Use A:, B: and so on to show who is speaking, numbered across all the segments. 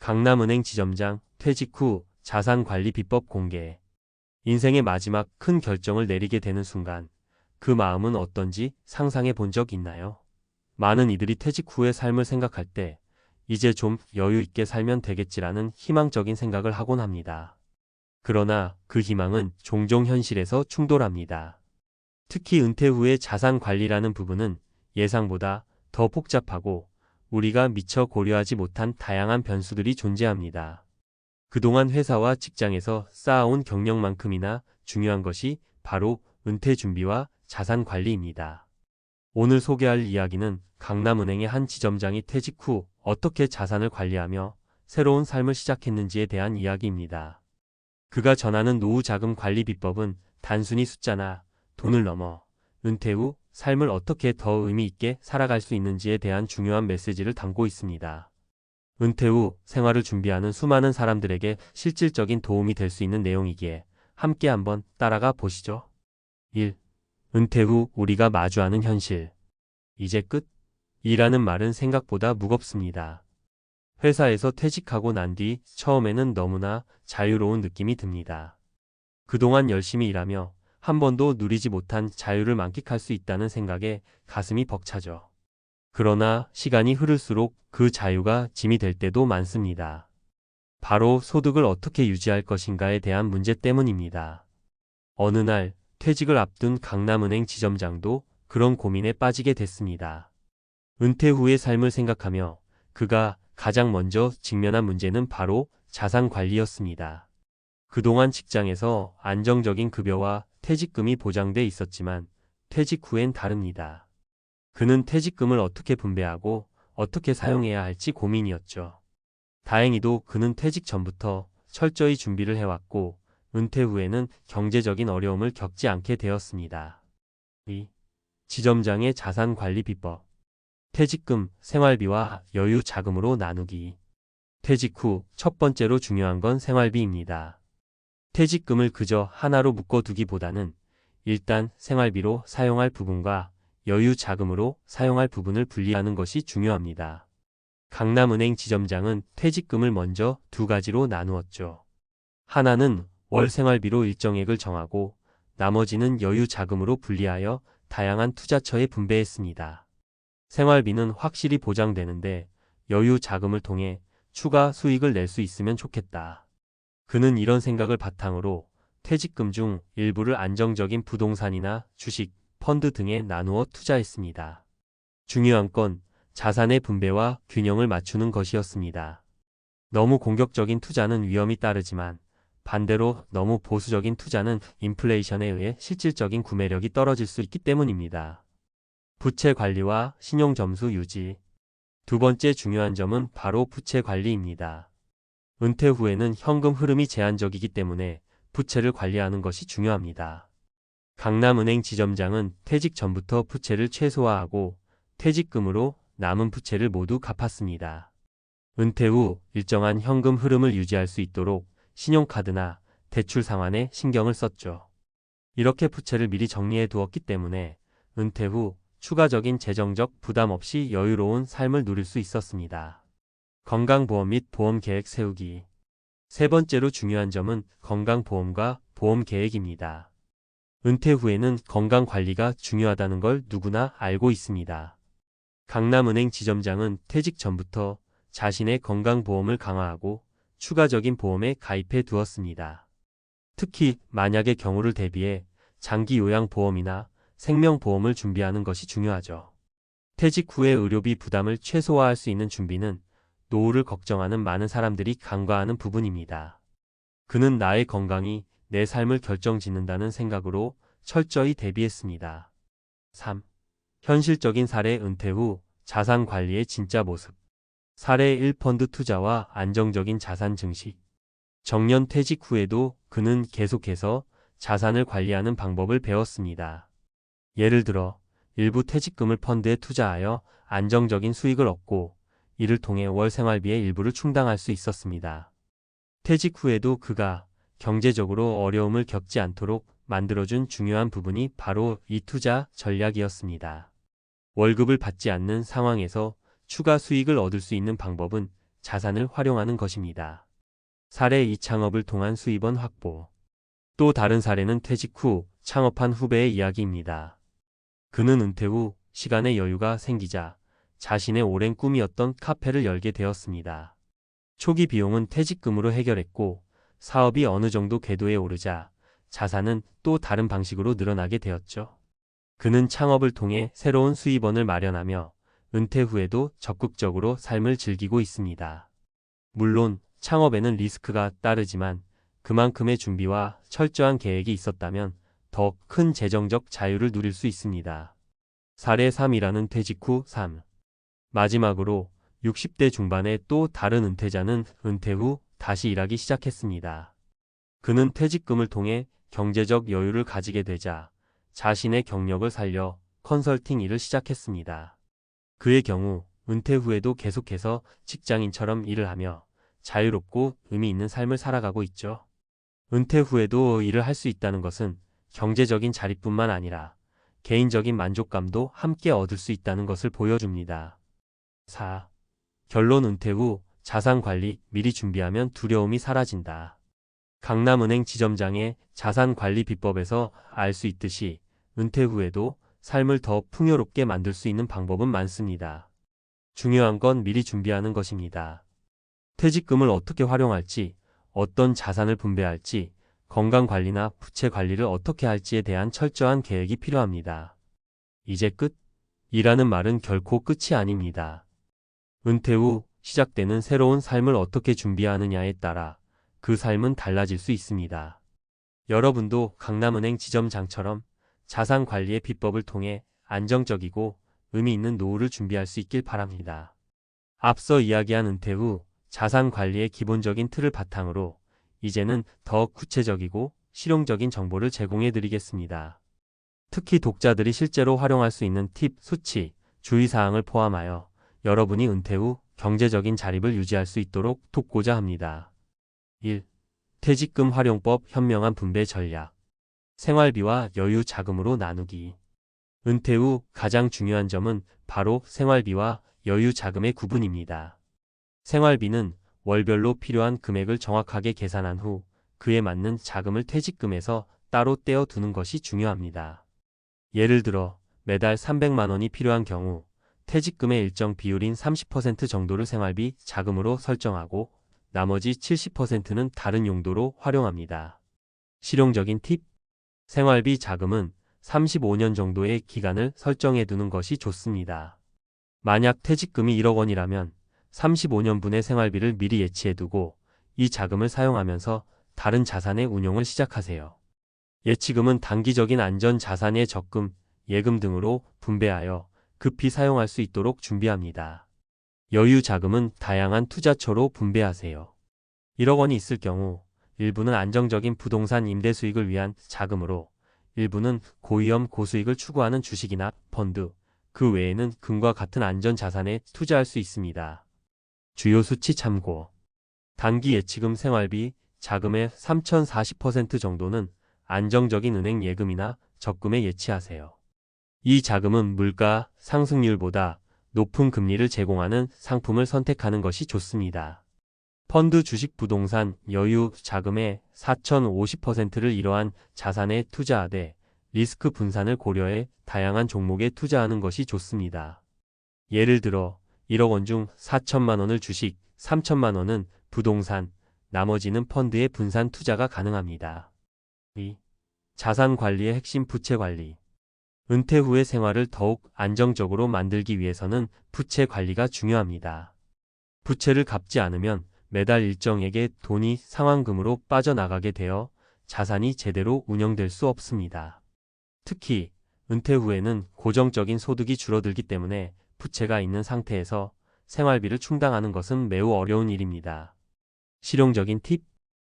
A: 강남은행 지점장 퇴직 후 자산관리 비법 공개. 인생의 마지막 큰 결정을 내리게 되는 순간 그 마음은 어떤지 상상해 본 적 있나요? 많은 이들이 퇴직 후의 삶을 생각할 때 이제 좀 여유 있게 살면 되겠지라는 희망적인 생각을 하곤 합니다. 그러나 그 희망은 종종 현실에서 충돌합니다. 특히 은퇴 후의 자산 관리라는 부분은 예상보다 더 복잡하고 우리가 미처 고려하지 못한 다양한 변수들이 존재합니다. 그동안 회사와 직장에서 쌓아온 경력만큼이나 중요한 것이 바로 은퇴 준비와 자산 관리입니다. 오늘 소개할 이야기는 강남은행의 한 지점장이 퇴직 후 어떻게 자산을 관리하며 새로운 삶을 시작했는지에 대한 이야기입니다. 그가 전하는 노후 자금 관리 비법은 단순히 숫자나 돈을 넘어 은퇴 후 삶을 어떻게 더 의미 있게 살아갈 수 있는지에 대한 중요한 메시지를 담고 있습니다. 은퇴 후 생활을 준비하는 수많은 사람들에게 실질적인 도움이 될 수 있는 내용이기에 함께 한번 따라가 보시죠. 1. 은퇴 후 우리가 마주하는 현실. 이제 끝? 이라는 말은 생각보다 무겁습니다. 회사에서 퇴직하고 난 뒤 처음에는 너무나 자유로운 느낌이 듭니다. 그동안 열심히 일하며 한 번도 누리지 못한 자유를 만끽할 수 있다는 생각에 가슴이 벅차죠. 그러나 시간이 흐를수록 그 자유가 짐이 될 때도 많습니다. 바로 소득을 어떻게 유지할 것인가에 대한 문제 때문입니다. 어느 날 퇴직을 앞둔 강남은행 지점장도 그런 고민에 빠지게 됐습니다. 은퇴 후의 삶을 생각하며 그가 가장 먼저 직면한 문제는 바로 자산 관리였습니다. 그동안 직장에서 안정적인 급여와 퇴직금이 보장돼 있었지만 퇴직 후엔 다릅니다. 그는 퇴직금을 어떻게 분배하고 어떻게 사용해야 할지 고민이었죠. 다행히도 그는 퇴직 전부터 철저히 준비를 해왔고 은퇴 후에는 경제적인 어려움을 겪지 않게 되었습니다. 2. 지점장의 자산 관리 비법. 퇴직금, 생활비와 여유 자금으로 나누기. 퇴직 후 첫 번째로 중요한 건 생활비입니다. 퇴직금을 그저 하나로 묶어두기보다는 일단 생활비로 사용할 부분과 여유 자금으로 사용할 부분을 분리하는 것이 중요합니다. 강남은행 지점장은 퇴직금을 먼저 두 가지로 나누었죠. 하나는 월 생활비로 일정액을 정하고 나머지는 여유 자금으로 분리하여 다양한 투자처에 분배했습니다. 생활비는 확실히 보장되는데 여유 자금을 통해 추가 수익을 낼 수 있으면 좋겠다. 그는 이런 생각을 바탕으로 퇴직금 중 일부를 안정적인 부동산이나 주식, 펀드 등에 나누어 투자했습니다. 중요한 건 자산의 분배와 균형을 맞추는 것이었습니다. 너무 공격적인 투자는 위험이 따르지만 반대로 너무 보수적인 투자는 인플레이션에 의해 실질적인 구매력이 떨어질 수 있기 때문입니다. 부채 관리와 신용 점수 유지. 두 번째 중요한 점은 바로 부채 관리입니다. 은퇴 후에는 현금 흐름이 제한적이기 때문에 부채를 관리하는 것이 중요합니다. 강남은행 지점장은 퇴직 전부터 부채를 최소화하고 퇴직금으로 남은 부채를 모두 갚았습니다. 은퇴 후 일정한 현금 흐름을 유지할 수 있도록 신용카드나 대출 상환에 신경을 썼죠. 이렇게 부채를 미리 정리해 두었기 때문에 은퇴 후 추가적인 재정적 부담 없이 여유로운 삶을 누릴 수 있었습니다. 건강보험 및 보험 계획 세우기. 세 번째로 중요한 점은 건강보험과 보험 계획입니다. 은퇴 후에는 건강관리가 중요하다는 걸 누구나 알고 있습니다. 강남은행 지점장은 퇴직 전부터 자신의 건강보험을 강화하고 추가적인 보험에 가입해 두었습니다. 특히 만약의 경우를 대비해 장기 요양보험이나 생명보험을 준비하는 것이 중요하죠. 퇴직 후의 의료비 부담을 최소화할 수 있는 준비는 노후를 걱정하는 많은 사람들이 간과하는 부분입니다. 그는 나의 건강이 내 삶을 결정짓는다는 생각으로 철저히 대비했습니다. 3. 현실적인 사례. 은퇴 후 자산 관리의 진짜 모습. 사례 1. 펀드 투자와 안정적인 자산 증식. 정년 퇴직 후에도 그는 계속해서 자산을 관리하는 방법을 배웠습니다. 예를 들어 일부 퇴직금을 펀드에 투자하여 안정적인 수익을 얻고 이를 통해 월 생활비의 일부를 충당할 수 있었습니다. 퇴직 후에도 그가 경제적으로 어려움을 겪지 않도록 만들어준 중요한 부분이 바로 이 투자 전략이었습니다. 월급을 받지 않는 상황에서 추가 수익을 얻을 수 있는 방법은 자산을 활용하는 것입니다. 사례 2. 창업을 통한 수입원 확보. 또 다른 사례는 퇴직 후 창업한 후배의 이야기입니다. 그는 은퇴 후 시간의 여유가 생기자 자신의 오랜 꿈이었던 카페를 열게 되었습니다. 초기 비용은 퇴직금으로 해결했고 사업이 어느 정도 궤도에 오르자 자산은 또 다른 방식으로 늘어나게 되었죠. 그는 창업을 통해 새로운 수입원을 마련하며 은퇴 후에도 적극적으로 삶을 즐기고 있습니다. 물론 창업에는 리스크가 따르지만 그만큼의 준비와 철저한 계획이 있었다면 더 큰 재정적 자유를 누릴 수 있습니다. 사례 3이라는 퇴직 후 삶. 마지막으로 60대 중반의 또 다른 은퇴자는 은퇴 후 다시 일하기 시작했습니다. 그는 퇴직금을 통해 경제적 여유를 가지게 되자 자신의 경력을 살려 컨설팅 일을 시작했습니다. 그의 경우 은퇴 후에도 계속해서 직장인처럼 일을 하며 자유롭고 의미 있는 삶을 살아가고 있죠. 은퇴 후에도 일을 할 수 있다는 것은 경제적인 자립뿐만 아니라 개인적인 만족감도 함께 얻을 수 있다는 것을 보여줍니다. 4. 결론. 은퇴 후 자산 관리 미리 준비하면 두려움이 사라진다. 강남은행 지점장의 자산 관리 비법에서 알 수 있듯이 은퇴 후에도 삶을 더 풍요롭게 만들 수 있는 방법은 많습니다. 중요한 건 미리 준비하는 것입니다. 퇴직금을 어떻게 활용할지, 어떤 자산을 분배할지, 건강관리나 부채 관리를 어떻게 할지에 대한 철저한 계획이 필요합니다. 이제 끝? 이라는 말은 결코 끝이 아닙니다. 은퇴 후 시작되는 새로운 삶을 어떻게 준비하느냐에 따라 그 삶은 달라질 수 있습니다. 여러분도 강남은행 지점장처럼 자산 관리의 비법을 통해 안정적이고 의미 있는 노후를 준비할 수 있길 바랍니다. 앞서 이야기한 은퇴 후 자산 관리의 기본적인 틀을 바탕으로 이제는 더 구체적이고 실용적인 정보를 제공해 드리겠습니다. 특히 독자들이 실제로 활용할 수 있는 팁, 수치, 주의사항을 포함하여 여러분이 은퇴 후 경제적인 자립을 유지할 수 있도록 돕고자 합니다. 1. 퇴직금 활용법 현명한 분배 전략. 생활비와 여유 자금으로 나누기. 은퇴 후 가장 중요한 점은 바로 생활비와 여유 자금의 구분입니다. 생활비는 월별로 필요한 금액을 정확하게 계산한 후 그에 맞는 자금을 퇴직금에서 따로 떼어 두는 것이 중요합니다. 예를 들어 매달 300만 원이 필요한 경우 퇴직금의 일정 비율인 30% 정도를 생활비 자금으로 설정하고 나머지 70%는 다른 용도로 활용합니다. 실용적인 팁. 생활비 자금은 35년 정도의 기간을 설정해 두는 것이 좋습니다. 만약 퇴직금이 1억 원이라면 35년분의 생활비를 미리 예치해 두고 이 자금을 사용하면서 다른 자산의 운용을 시작하세요. 예치금은 단기적인 안전 자산의 적금, 예금 등으로 분배하여 급히 사용할 수 있도록 준비합니다. 여유 자금은 다양한 투자처로 분배하세요. 1억 원이 있을 경우 일부는 안정적인 부동산 임대 수익을 위한 자금으로 일부는 고위험 고수익을 추구하는 주식이나 펀드, 그 외에는 금과 같은 안전 자산에 투자할 수 있습니다. 주요 수치 참고. 단기 예치금 생활비 자금의 3040% 정도는 안정적인 은행 예금이나 적금에 예치하세요. 이 자금은 물가 상승률보다 높은 금리를 제공하는 상품을 선택하는 것이 좋습니다. 펀드 주식 부동산 여유 자금의 4050%를 이러한 자산에 투자하되 리스크 분산을 고려해 다양한 종목에 투자하는 것이 좋습니다. 예를 들어 1억 원 중 4천만 원을 주식, 3천만 원은 부동산, 나머지는 펀드에 분산 투자가 가능합니다. 2. 자산 관리의 핵심 부채 관리. 은퇴 후의 생활을 더욱 안정적으로 만들기 위해서는 부채 관리가 중요합니다. 부채를 갚지 않으면 매달 일정액의 돈이 상환금으로 빠져나가게 되어 자산이 제대로 운영될 수 없습니다. 특히 은퇴 후에는 고정적인 소득이 줄어들기 때문에 부채가 있는 상태에서 생활비를 충당하는 것은 매우 어려운 일입니다. 실용적인 팁.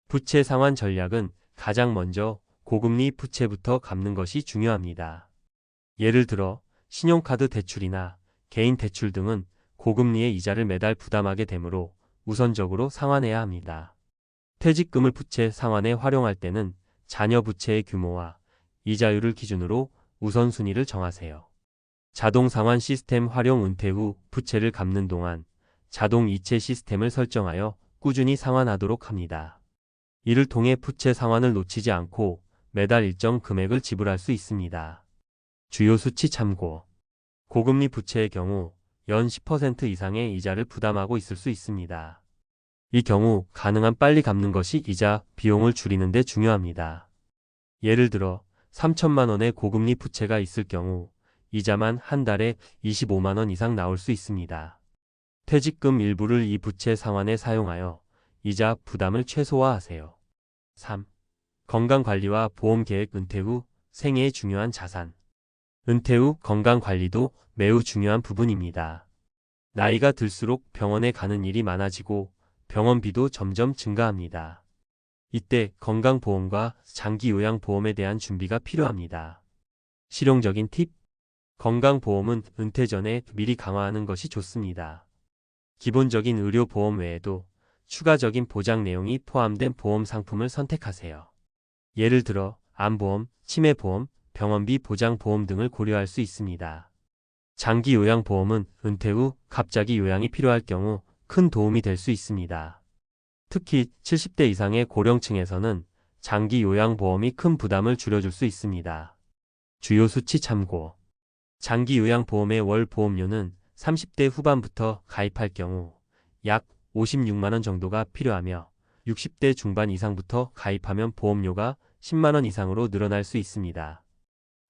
A: 부채 상환 전략은 가장 먼저 고금리 부채부터 갚는 것이 중요합니다. 예를 들어 신용카드 대출이나 개인 대출 등은 고금리의 이자를 매달 부담하게 되므로 우선적으로 상환해야 합니다. 퇴직금을 부채 상환에 활용할 때는 자녀 부채의 규모와 이자율을 기준으로 우선순위를 정하세요. 자동 상환 시스템 활용. 은퇴 후 부채를 갚는 동안 자동 이체 시스템을 설정하여 꾸준히 상환하도록 합니다. 이를 통해 부채 상환을 놓치지 않고 매달 일정 금액을 지불할 수 있습니다. 주요 수치 참고. 고금리 부채의 경우 연 10% 이상의 이자를 부담하고 있을 수 있습니다. 이 경우 가능한 빨리 갚는 것이 이자 비용을 줄이는 데 중요합니다. 예를 들어 3천만 원의 고금리 부채가 있을 경우 이자만 한 달에 25만 원 이상 나올 수 있습니다. 퇴직금 일부를 이 부채 상환에 사용하여 이자 부담을 최소화하세요. 3. 건강관리와 보험계획. 은퇴 후 생애의 중요한 자산. 은퇴 후 건강관리도 매우 중요한 부분입니다. 나이가 들수록 병원에 가는 일이 많아지고 병원비도 점점 증가합니다. 이때 건강보험과 장기요양보험에 대한 준비가 필요합니다. 실용적인 팁. 건강보험은 은퇴 전에 미리 강화하는 것이 좋습니다. 기본적인 의료보험 외에도 추가적인 보장 내용이 포함된 보험 상품을 선택하세요. 예를 들어 암보험, 치매보험, 병원비 보장보험 등을 고려할 수 있습니다. 장기요양보험은 은퇴 후 갑자기 요양이 필요할 경우 큰 도움이 될 수 있습니다. 특히 70대 이상의 고령층에서는 장기요양보험이 큰 부담을 줄여줄 수 있습니다. 주요 수치 참고. 장기요양보험의 월 보험료는 30대 후반부터 가입할 경우 약 56만 원 정도가 필요하며 60대 중반 이상부터 가입하면 보험료가 10만 원 이상으로 늘어날 수 있습니다.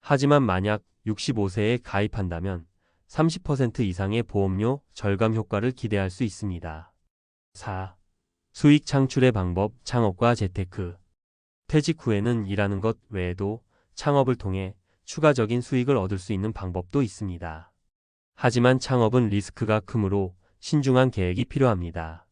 A: 하지만 만약 65세에 가입한다면 30% 이상의 보험료 절감 효과를 기대할 수 있습니다. 4. 수익 창출의 방법. 창업과 재테크. 퇴직 후에는 일하는 것 외에도 창업을 통해 추가적인 수익을 얻을 수 있는 방법도 있습니다. 하지만 창업은 리스크가 크므로 신중한 계획이 필요합니다.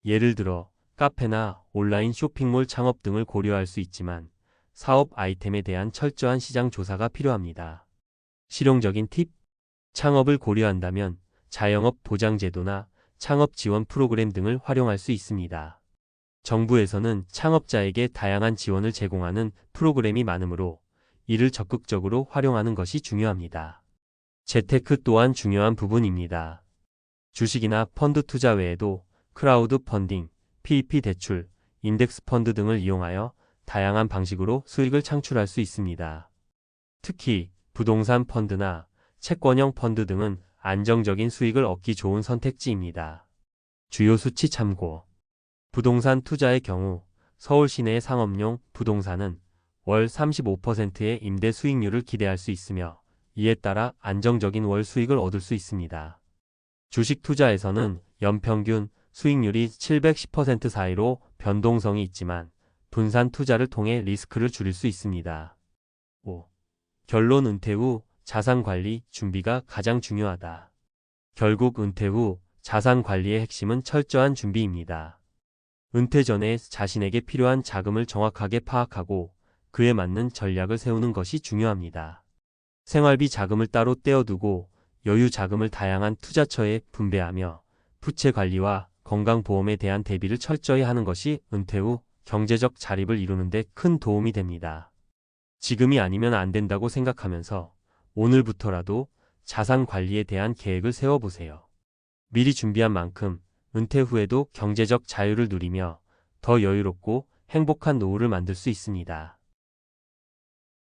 A: 예를 들어 카페나 온라인 쇼핑몰 창업 등을 고려할 수 있지만 사업 아이템에 대한 철저한 시장 조사가 필요합니다. 실용적인 팁. 창업을 고려한다면 자영업 보장제도나 창업 지원 프로그램 등을 활용할 수 있습니다. 정부에서는 창업자에게 다양한 지원을 제공하는 프로그램이 많으므로 이를 적극적으로 활용하는 것이 중요합니다. 재테크 또한 중요한 부분입니다. 주식이나 펀드 투자 외에도 크라우드 펀딩, PEP 대출, 인덱스 펀드 등을 이용하여 다양한 방식으로 수익을 창출할 수 있습니다. 특히 부동산 펀드나 채권형 펀드 등은 안정적인 수익을 얻기 좋은 선택지입니다. 주요 수치 참고. 부동산 투자의 경우 서울 시내의 상업용 부동산은 월 35%의 임대 수익률을 기대할 수 있으며 이에 따라 안정적인 월 수익을 얻을 수 있습니다. 주식 투자에서는 연평균 수익률이 710% 사이로 변동성이 있지만 분산 투자를 통해 리스크를 줄일 수 있습니다. 5. 결론. 은퇴 후 자산관리 준비가 가장 중요하다. 결국 은퇴 후 자산관리의 핵심은 철저한 준비입니다. 은퇴 전에 자신에게 필요한 자금을 정확하게 파악하고 그에 맞는 전략을 세우는 것이 중요합니다. 생활비 자금을 따로 떼어두고 여유 자금을 다양한 투자처에 분배하며 부채 관리와 건강보험에 대한 대비를 철저히 하는 것이 은퇴 후 경제적 자립을 이루는 데 큰 도움이 됩니다. 지금이 아니면 안 된다고 생각하면서 오늘부터라도 자산 관리에 대한 계획을 세워보세요. 미리 준비한 만큼 은퇴 후에도 경제적 자유를 누리며 더 여유롭고 행복한 노후를 만들 수 있습니다.